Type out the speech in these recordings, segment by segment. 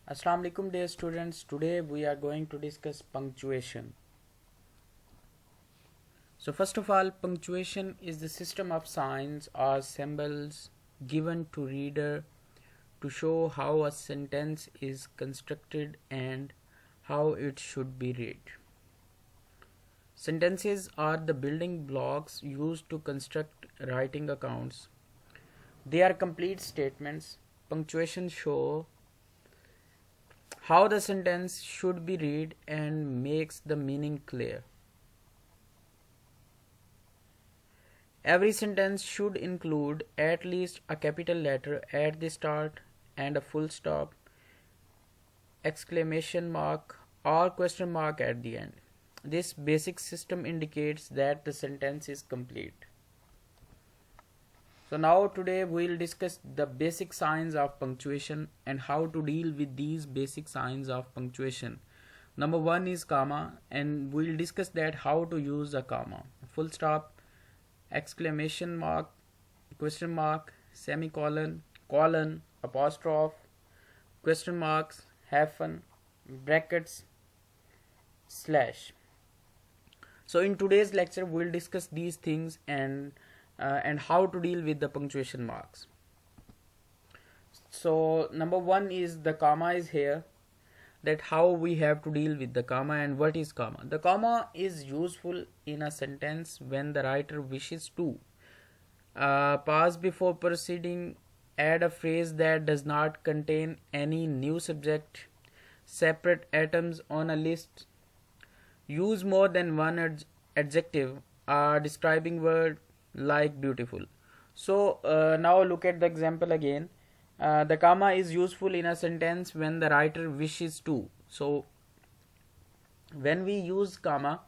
Assalamu alaikum dear students. Today we are going to discuss punctuation. So first of all, punctuation is the system of signs or symbols given to reader to show how a sentence is constructed and how it should be read. Sentences are the building blocks used to construct writing accounts. They are complete statements. Punctuation show how the sentence should be read and makes the meaning clear. Every sentence should include at least a capital letter at the start and a full stop, exclamation mark, or question mark at the end. This basic system indicates that the sentence is complete. So now today we will discuss the basic signs of punctuation and how to deal with these basic signs of punctuation. Number one is comma, and we will discuss that how to use a comma. Full stop, exclamation mark, question mark, semicolon, colon, apostrophe, question marks, hyphen, brackets, slash. So in today's lecture we will discuss these things and how to deal with the punctuation marks. So number one is the comma is here, that how we have to deal with the comma and what is comma. The comma is useful in a sentence when the writer wishes to pause before proceeding, add a phrase that does not contain any new subject, separate items on a list, use more than one adjective or describing word like beautiful. So now look at the example again. The comma is useful in a sentence when the writer wishes to. So when we use comma,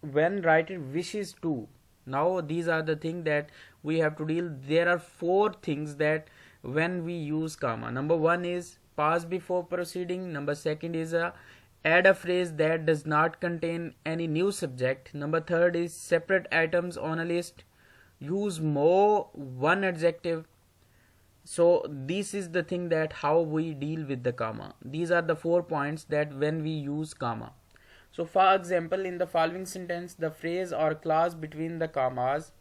when writer wishes to, now these are the things that we have to deal. There are four things that when we use comma. Number one is pause before proceeding. Number second is add a phrase that does not contain any new subject. Number third is separate items on a list. Use more one adjective. So this is the thing that how we deal with the comma. These are the 4 points that when we use comma. So for example, in the following sentence, the phrase or clause between the commas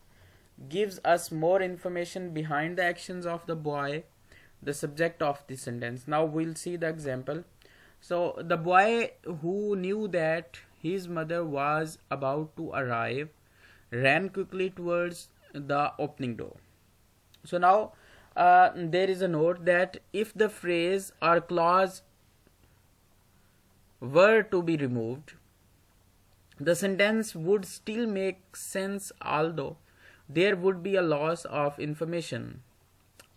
gives us more information behind the actions of the boy, the subject of the sentence. Now we'll see the example. So the boy, who knew that his mother was about to arrive, ran quickly towards the opening door. So now there is a note that if the phrase or clause were to be removed, the sentence would still make sense, although there would be a loss of information.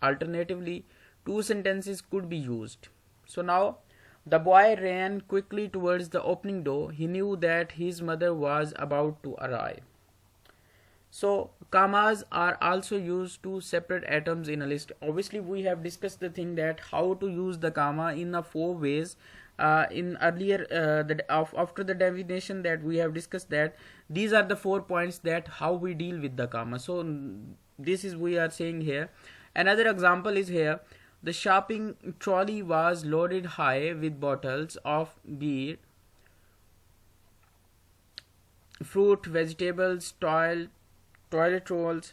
Alternatively, two sentences could be used. So now, the boy ran quickly towards the opening door. He knew that his mother was about to arrive. So commas are also used to separate items in a list. Obviously we have discussed the thing that how to use the comma in a 4 ways in earlier after the definition that we have discussed, that these are the 4 points that how we deal with the comma. So this is we are saying here. Another example is here. The shopping trolley was loaded high with bottles of beer, fruit, vegetables, toilet rolls,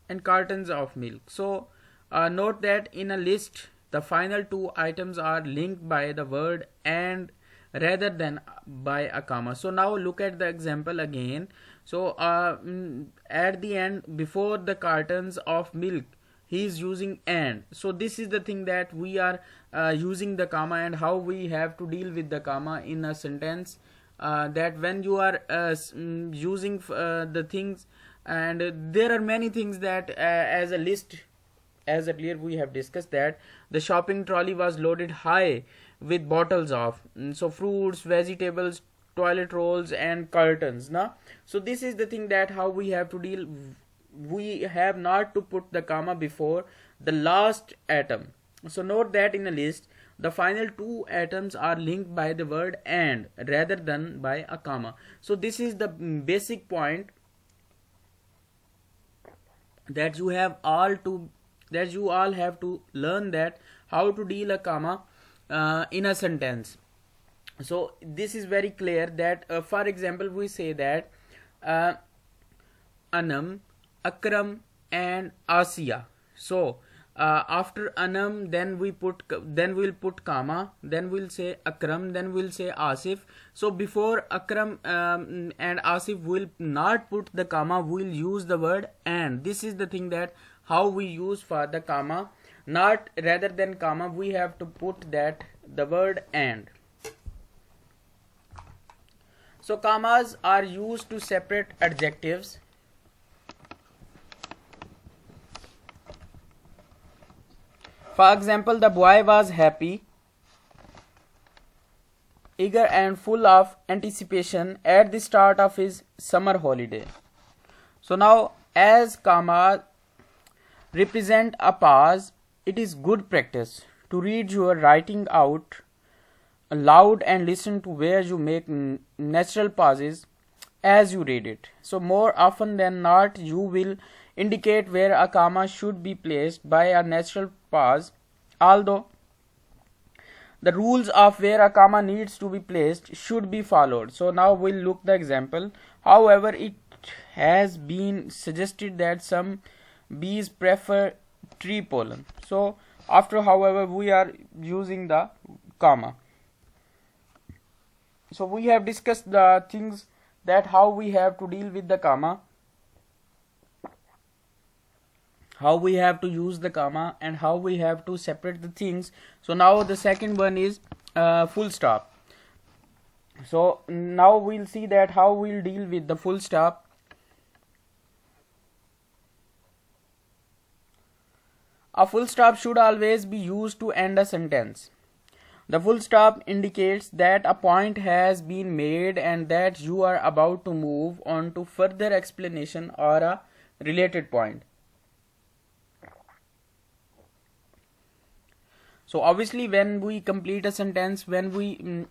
and cartons of milk. So note that in a list, the final 2 items are linked by the word and rather than by a comma. So now look at the example again. So at the end, before the cartons of milk, he is using and. So this is the thing that we are using the comma and how we have to deal with the comma in a sentence. That when you are using the things, and there are many things that as a list, as earlier we have discussed, that the shopping trolley was loaded high with bottles of so fruits, vegetables, toilet rolls, and curtains. So this is the thing that how we have to deal. We have not to put the comma before the last atom. So note that in a list, the final 2 items are linked by the word and rather than by a comma. So this is the basic point that you all have to learn, that how to deal a comma in a sentence. So this is very clear that for example we say that uh, Anam, Akram and Asiya. So after Anam, then we'll put comma, then we'll say Akram, then we'll say Asif. So before Akram and Asif, we'll not put the comma, we'll use the word and. This is the thing that how we use for the comma, not rather than comma, we have to put that the word and. So commas are used to separate adjectives. For example, the boy was happy, eager and full of anticipation at the start of his summer holiday. So now, as comma represent a pause, it is good practice to read your writing out loud and listen to where you make natural pauses as you read it. So more often than not, you will indicate where a comma should be placed by a natural pause, although the rules of where a comma needs to be placed should be followed. So now we'll look the example. However, it has been suggested that some bees prefer tree pollen. So after however we are using the comma. So we have discussed the things that how we have to deal with the comma, how we have to use the comma, and how we have to separate the things. So now the second one is full stop. So now we'll see that how we'll deal with the full stop. A full stop should always be used to end a sentence. The full stop indicates that a point has been made and that you are about to move on to further explanation or a related point. So obviously when we complete a sentence, when we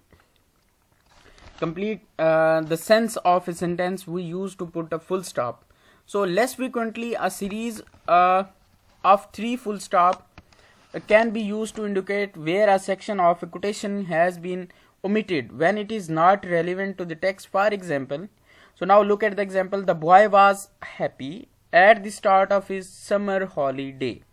complete the sense of a sentence, we used to put a full stop. So less frequently, a series of 3 full stop can be used to indicate where a section of a quotation has been omitted when it is not relevant to the text. For example, so now look at the example. The boy was happy at the start of his summer holiday.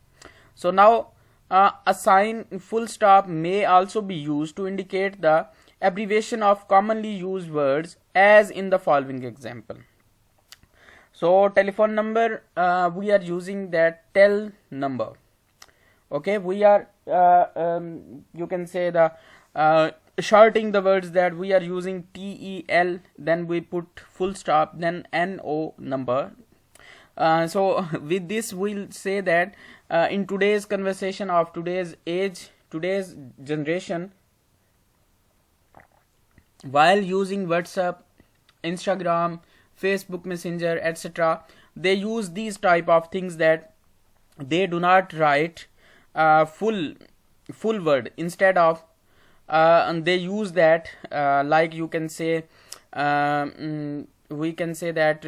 So now a sign full stop may also be used to indicate the abbreviation of commonly used words, as in the following example. So telephone number, we are using that tel number. Okay, we are you can say the shorting the words, that we are using TEL, then we put full stop, then NO number. So with this we'll say that in today's conversation of today's age, today's generation, while using WhatsApp, Instagram, Facebook Messenger, etc., they use these type of things that they do not write full word. Instead of and they use that like you can say we can say that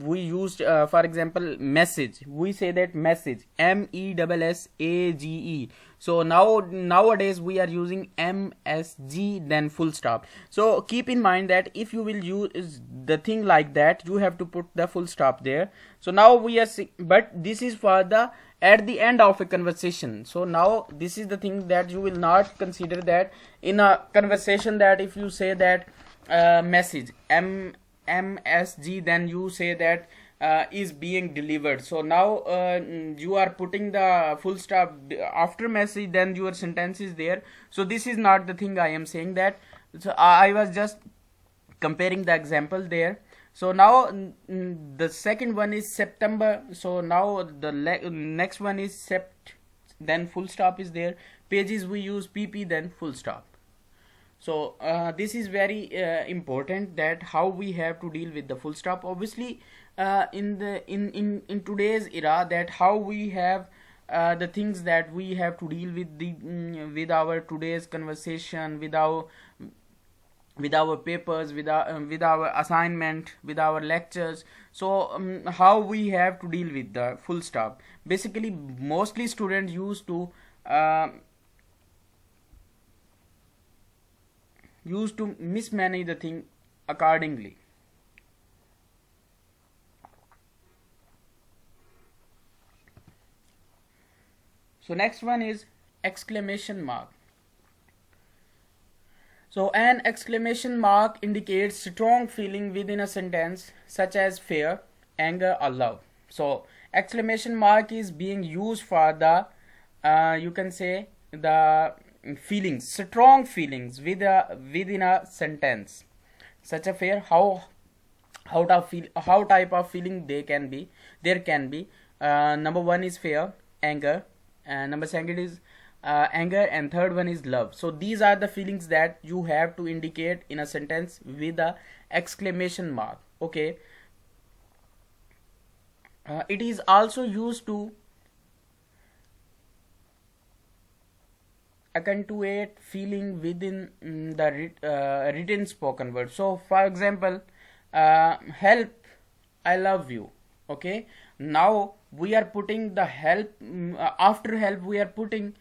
we used for example message, we say that message, MESSAGE. So nowadays we are using MSG, then full stop. So keep in mind that if you will use the thing like that, you have to put the full stop there. So now we are but this is for the at the end of a conversation. So now this is the thing that you will not consider that in a conversation, that if you say that message MSG, then you say that is being delivered. So now you are putting the full stop after message, then your sentence is there. So this is not the thing I am saying that. So I was just comparing the example there. So now the second one is September. So now the next one is sept, then full stop is there. Pages we use PP, then full stop. So this is very important, that how we have to deal with the full stop. Obviously in today's era, that how we have the things that we have to deal with the with our today's conversation, with our papers, with our assignment, with our lectures. So how we have to deal with the full stop. Basically mostly students used to used to mismanage the thing accordingly. So next one is exclamation mark. So an exclamation mark indicates strong feeling within a sentence such as fear, anger or love. So exclamation mark is being used for the you can say the feelings, strong feelings within a sentence such a fear, how type of feeling there can be. Number one is fear, anger, and number second is anger, and third one is love. So these are the feelings that you have to indicate in a sentence with a exclamation mark. Okay. It is also used to accentuate feeling within the written spoken word. So for example, help, I love you. Okay, now we are putting the help, after help we are putting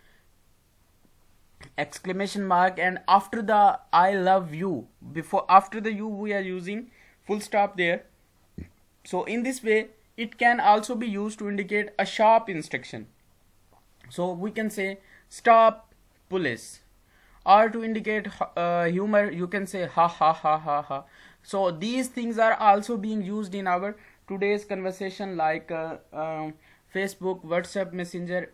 exclamation mark, and after the I love you, after the you we are using full stop there. So in this way it can also be used to indicate a sharp instruction. So we can say stop police, or to indicate humor you can say ha ha ha ha ha. So these things are also being used in our today's conversation, like Facebook, WhatsApp, Messenger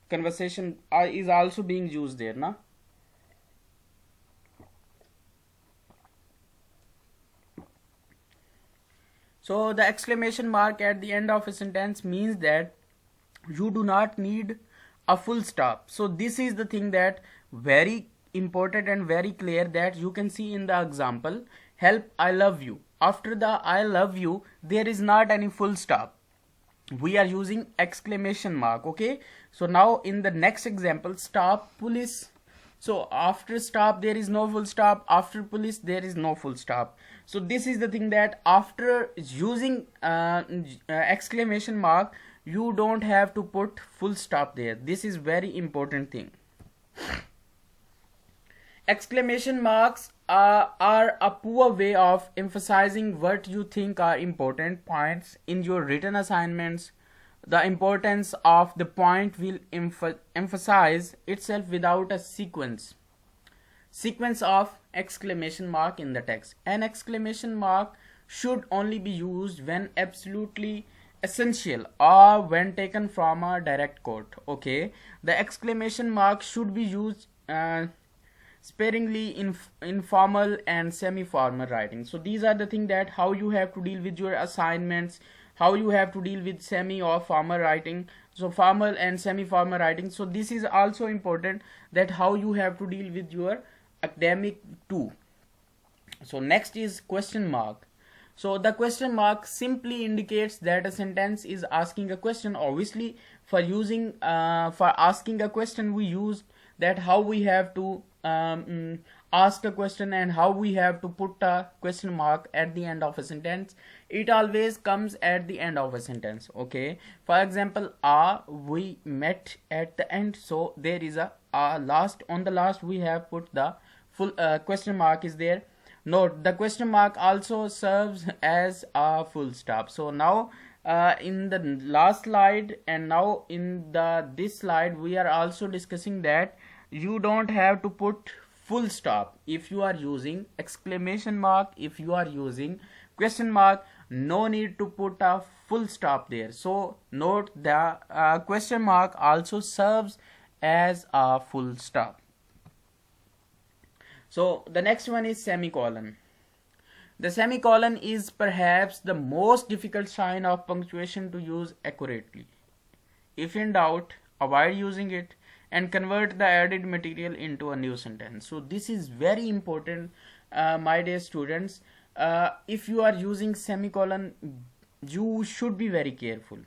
conversation is also being used there, na? So the exclamation mark at the end of a sentence means that you do not need a full stop. So this is the thing that very important and very clear, that you can see in the example, help, I love you. After the I love you there is not any full stop, we are using exclamation mark. Okay, so now in the next example, stop police. So after stop there is no full stop, after police there is no full stop. So this is the thing that after using exclamation mark you don't have to put full stop there. This is very important thing. Exclamation marks are a poor way of emphasizing what you think are important points in your written assignments. The importance of the point will emphasize itself without a sequence of exclamation mark in the text. An exclamation mark should only be used when absolutely essential or when taken from a direct quote. Okay, the exclamation mark should be used sparingly in formal and semi-formal writing. So these are the things that how you have to deal with your assignments, how you have to deal with semi or formal writing, so formal and semi-formal writing. So this is also important, that how you have to deal with your academic too. So next is question mark. So the question mark simply indicates that a sentence is asking a question. Obviously for asking a question we use that how we have to ask a question and how we have to put a question mark at the end of a sentence. It always comes at the end of a sentence. Okay, for example, we met at the end, so there is a last, on the last we have put the full question mark is there. Note, the question mark also serves as a full stop. So now in the last slide and now in this slide we are also discussing that you don't have to put full stop if you are using exclamation mark. If you are using question mark, no need to put a full stop there. So note, the question mark also serves as a full stop. So the next one is semicolon. The semicolon is perhaps the most difficult sign of punctuation to use accurately. If in doubt, avoid using it and convert the added material into a new sentence. So this is very important, my dear students. If you are using semicolon, you should be very careful.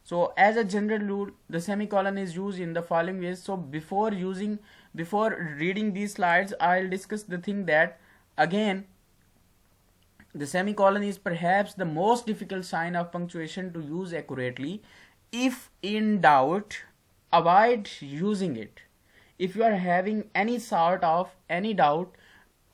So as a general rule, the semicolon is used in the following ways. So before reading these slides, I'll discuss the thing that again, the semicolon is perhaps the most difficult sign of punctuation to use accurately. If in doubt, avoid using it. If you are having any doubt,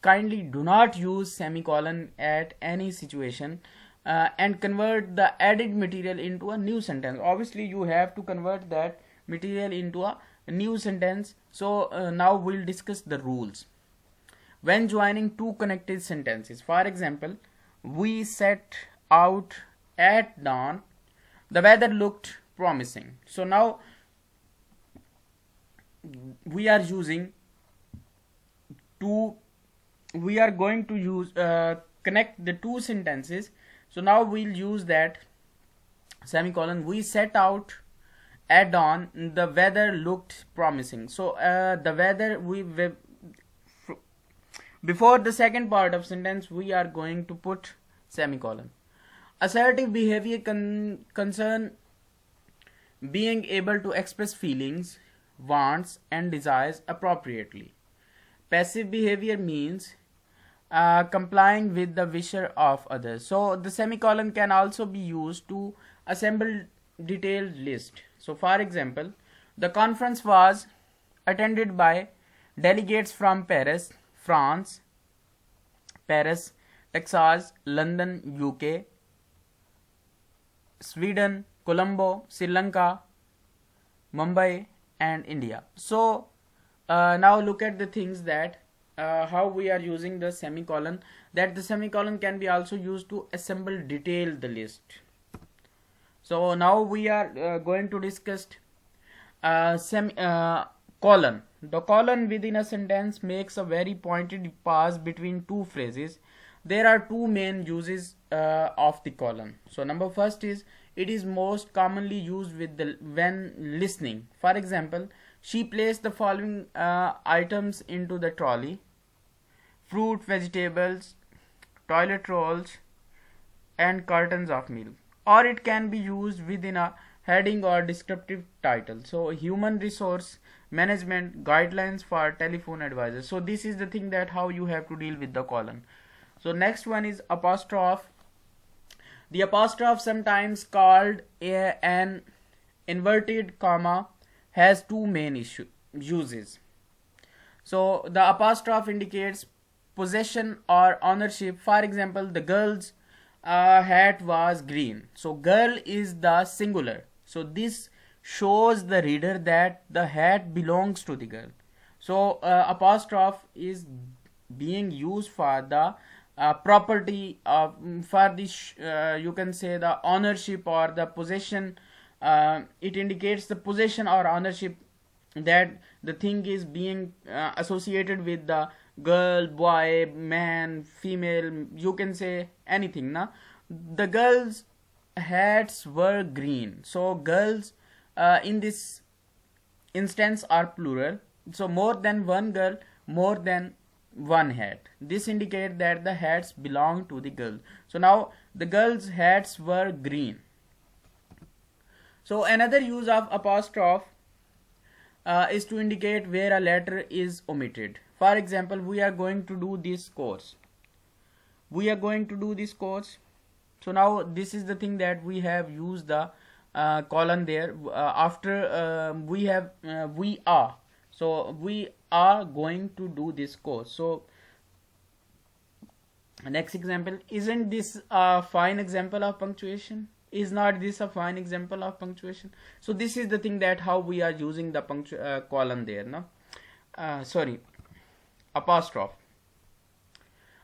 kindly do not use semicolon at any situation and convert the added material into a new sentence. Obviously you have to convert that material into a new sentence. So now we'll discuss the rules when joining two connected sentences. For example, we set out at dawn, the weather looked promising. So now we are using we are going to use connect the two sentences. So now we'll use that semicolon. We set out at dawn, the weather looked promising. So the weather, before the second part of sentence we are going to put semicolon. Assertive behavior concern being able to express feelings, wants and desires appropriately. Passive behavior means complying with the wishes of others. So the semicolon can also be used to assemble detailed list. So for example, the conference was attended by delegates from Paris, France, Paris, Texas, London, UK, Sweden, Colombo, Sri Lanka, Mumbai and India. So now look at the things that how we are using the semicolon, that the semicolon can be also used to assemble detail the list. So now we are going to discuss colon. The colon within a sentence makes a very pointed pause between two phrases. There are two main uses of the colon. So number first is, it is most commonly used when listening. For example, she placed the following items into the trolley: fruit, vegetables, toilet rolls and cartons of milk. Or it can be used within a heading or descriptive title. So human resource management guidelines for telephone advisors. So this is the thing that how you have to deal with the colon. So next one is apostrophe. The apostrophe, sometimes called an inverted comma, has two main uses. So the apostrophe indicates possession or ownership. For example, the girl's hat was green. So girl is the singular. So this shows the reader that the hat belongs to the girl. So apostrophe is being used for the property of, for this you can say the ownership or the possession. It indicates the possession or ownership, that the thing is being associated with the girl, boy, man, female, you can say anything. Now the girls' hats were green. So girls in this instance are plural. So more than one girl, more than one hat. This indicates that the hats belong to the girl. So now the girls' hats were green. So another use of apostrophe is to indicate where a letter is omitted. For example, we are going to do this course. So now this is the thing that we have used the colon there after we are. So we are going to do this course. So next example, isn't this a fine example of punctuation? Is not this a fine example of punctuation? So this is the thing that how we are using the colon there. No, apostrophe.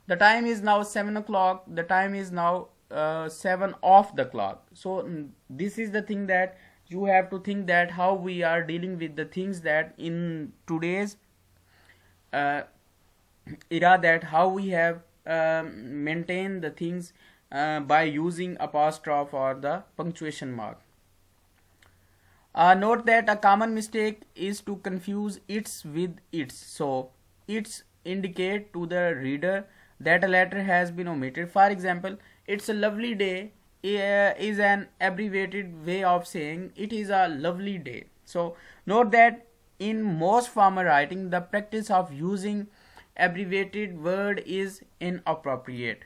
The time is now 7 o'clock. The time is now 7 off the clock. So this is the thing that you have to think, that how we are dealing with the things that in today's era, that how we have maintained the things by using apostrophe or the punctuation mark. Note that a common mistake is to confuse its with its. So its indicate to the reader that a letter has been omitted. For example, it's a lovely day is an abbreviated way of saying it is a lovely day. So note that in most formal writing, the practice of using abbreviated word is inappropriate.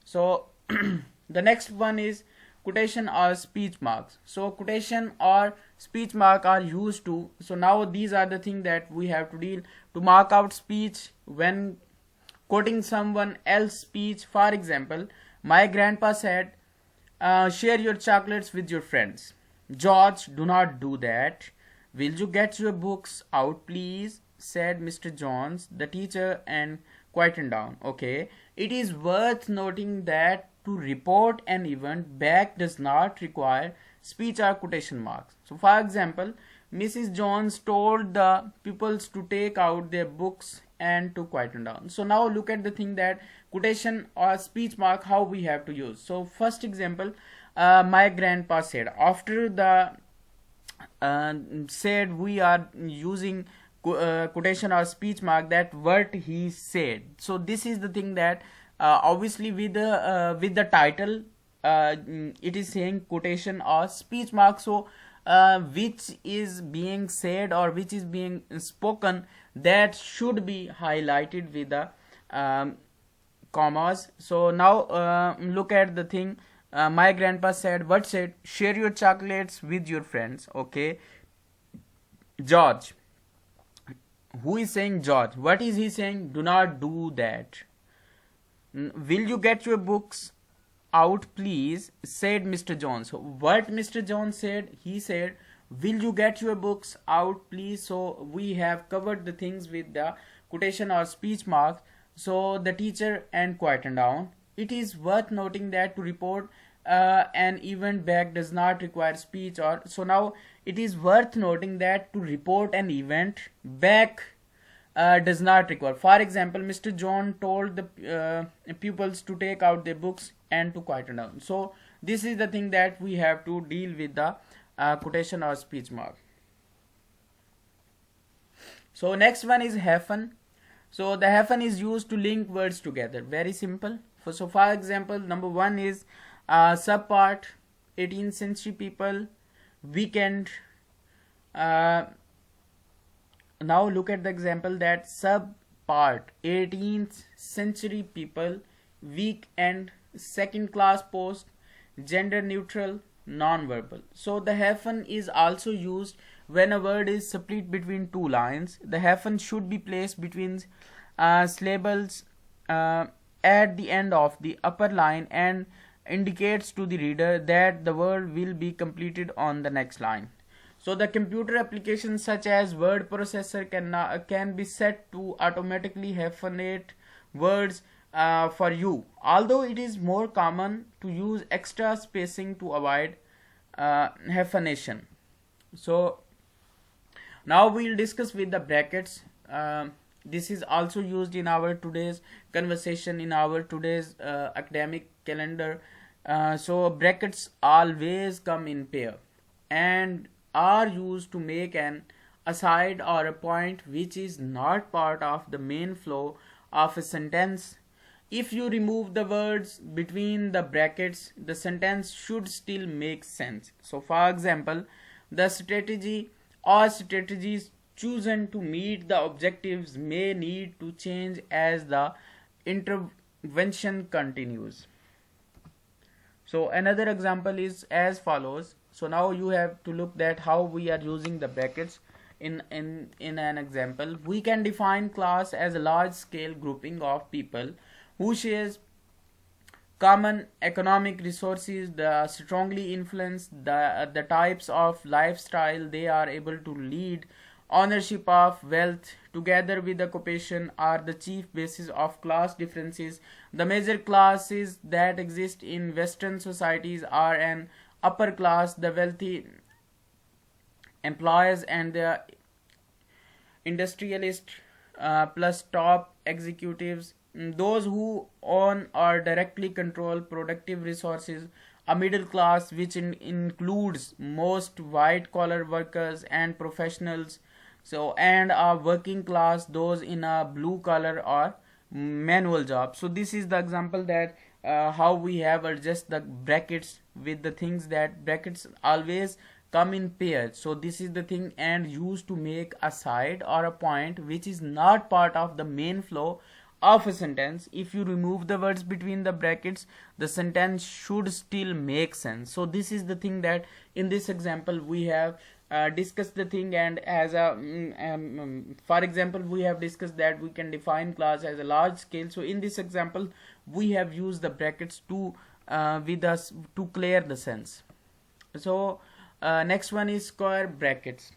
So the next one is quotation or speech marks. So quotation or speech mark are used to, so now these are the things that we have to deal to mark out speech when quoting someone else's speech. For example, my grandpa said, share your chocolates with your friends. George, do not do that. Will you get your books out, please? Said Mr. Jones, the teacher, and quietened down. Okay, it is worth noting that to report an event back does not require speech or quotation marks. So, for example, Mrs. Jones told the pupils to take out their books and to quieten down. So now look at the thing that quotation or speech mark how we have to use. So first example, my grandpa said. After the said, we are using quotation or speech mark that what he said. So this is the thing that obviously with the title it is saying quotation or speech mark. So which is being said or which is being spoken, that should be highlighted with the commas. So now look at the thing. My grandpa said, what said? Share your chocolates with your friends. Okay, George. Who is saying George? What is he saying? Do not do that. Will you get your books out, please? Said Mr. Jones. So what Mr. Jones said? He said, will you get your books out, please? So we have covered the things with the quotation or speech marks. So the teacher and quietened down. It is worth noting that to report an event back does not require speech or. So now it is worth noting that to report an event back does not require. For example, Mr. John told the pupils to take out their books and to quieten down. So this is the thing that we have to deal with the quotation or speech mark. So next one is hyphen. So the hyphen is used to link words together. Very simple. So for example, number one is subpart, 18th century people, weekend. Now look at the example that subpart, 18th century people, weekend, second class post, gender neutral, non-verbal. So the hyphen is also used when a word is split between two lines. The hyphen should be placed between syllables at the end of the upper line and indicates to the reader that the word will be completed on the next line. So the computer applications such as word processor can be set to automatically hyphenate words for you, although it is more common to use extra spacing to avoid hyphenation. So now we'll discuss with the brackets. This is also used in our today's conversation, in our today's academic calendar. So brackets always come in pair and are used to make an aside or a point which is not part of the main flow of a sentence. If you remove the words between the brackets, the sentence should still make sense. So for example, the strategy or strategies chosen to meet the objectives may need to change as the intervention continues. So another example is as follows. So now you have to look at how we are using the brackets in an example. We can define class as a large scale grouping of people who shares common economic resources, the strongly influence the types of lifestyle they are able to lead. Ownership of wealth together with occupation are the chief basis of class differences. The major classes that exist in Western societies are an upper class, the wealthy employers and the industrialists, plus top executives, those who own or directly control productive resources. A middle class which includes most white collar workers and professionals. So and a working class, those in a blue collar or manual job. So this is the example that how we have adjust the brackets with the things that brackets always come in pairs. So this is the thing and used to make a side or a point which is not part of the main flow of a sentence. If you remove the words between the brackets, the sentence should still make sense. So this is the thing that in this example we have discuss the thing, and as a for example, we have discussed that we can define class as a large scale. So in this example we have used the brackets to with us to clear the sense. So next one is square brackets.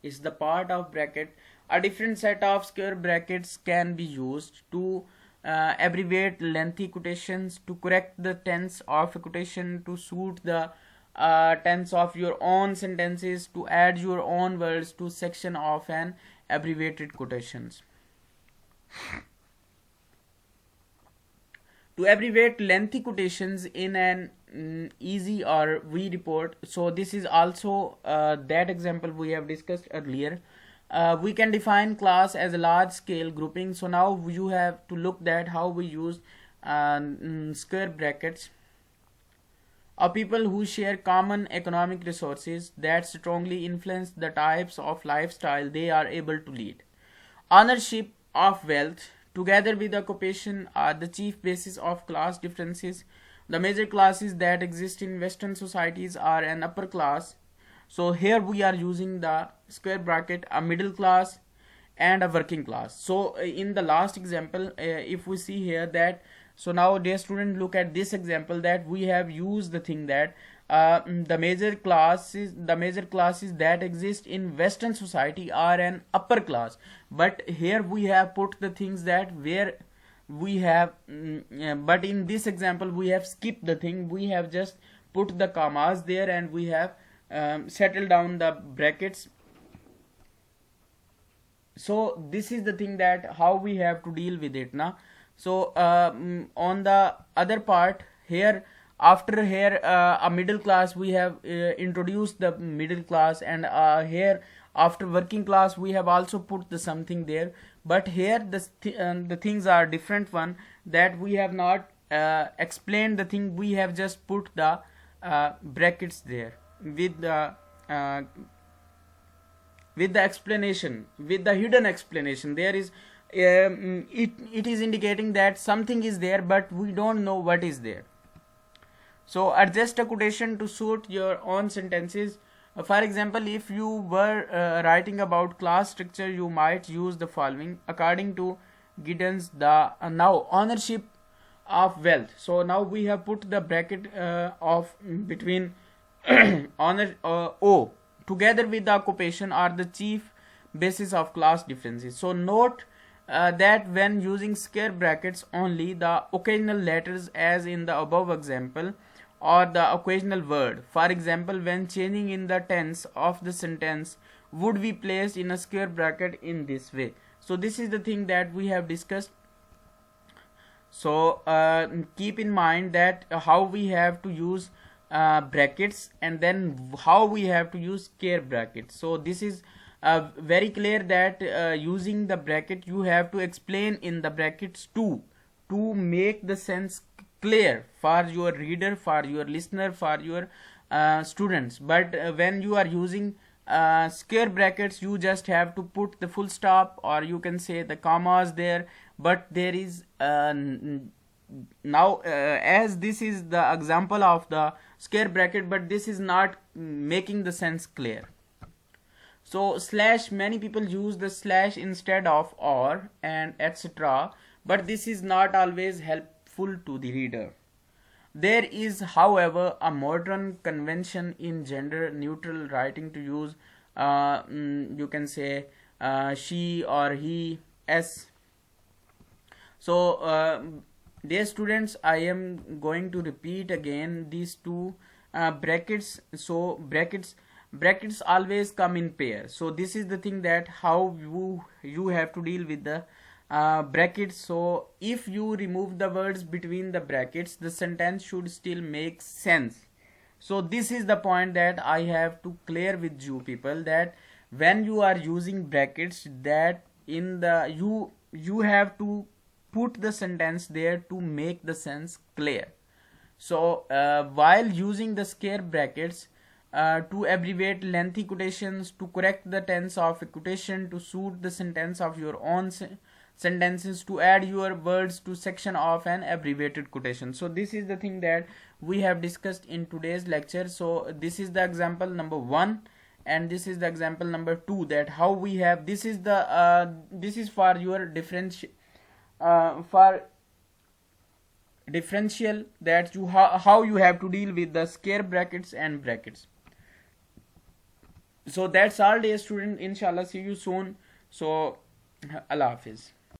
Is the part of bracket. A different set of square brackets can be used to abbreviate lengthy quotations, to correct the tense of a quotation, to suit the tense of your own sentences, to add your own words to section of an abbreviated quotations. To abbreviate lengthy quotations in an easy or V report. So this is also that example we have discussed earlier. We can define class as a large scale grouping. So now you have to look at how we use square brackets. Of people who share common economic resources that strongly influence the types of lifestyle they are able to lead. Ownership of wealth together with occupation are the chief basis of class differences. The major classes that exist in Western societies are an upper class. So here we are using the square bracket, a middle class and a working class. So in the last example, if we see here that, so now dear student, look at this example that we have used the thing that the major classes that exist in Western society are an upper class. But here we have put the things that where we have but in this example we have skipped the thing. We have just put the commas there and we have settled down the brackets. So this is the thing that how we have to deal with it now. So on the other part here, after here a middle class, we have introduced the middle class, and here after working class we have also put the something there. But here the things are different one, that we have not explained the thing. We have just put the brackets there with the explanation, with the hidden explanation. There is it is indicating that something is there but we don't know what is there. So adjust a quotation to suit your own sentences. For example, if you were writing about class structure, you might use the following. According to Giddens, the now ownership of wealth. So now we have put the bracket of between honor O together with the occupation are the chief basis of class differences. So note that when using square brackets only, the occasional letters as in the above example or the occasional word, for example when changing in the tense of the sentence, would be placed in a square bracket in this way. So this is the thing that we have discussed. So keep in mind that how we have to use brackets and then how we have to use square brackets. So this is very clear that using the bracket you have to explain in the brackets to make the sense clear for your reader, for your listener, for your students. But when you are using square brackets, you just have to put the full stop, or you can say the commas there. But there is now as this is the example of the square bracket, but this is not making the sense clear. So slash, many people use the slash instead of or and etc., but this is not always helpful to the reader. There is, however, a modern convention in gender neutral writing to use you can say she or he, s. So dear students, I am going to repeat again these two brackets. So brackets always come in pair. So this is the thing that how you have to deal with the brackets. So if you remove the words between the brackets, the sentence should still make sense. So this is the point that I have to clear with you people, that when you are using brackets, that in the you have to put the sentence there to make the sense clear. So while using the square brackets to abbreviate lengthy quotations, to correct the tense of a quotation, to suit the sentence of your own sentences, to add your words to section of an abbreviated quotation. So this is the thing that we have discussed in today's lecture. So this is the example number 1, and this is the example number 2, that how we have, this is the this is for your for differential, that you how you have to deal with the square brackets and brackets. So that's all, dear student. Inshallah, see you soon. So Allah Hafiz.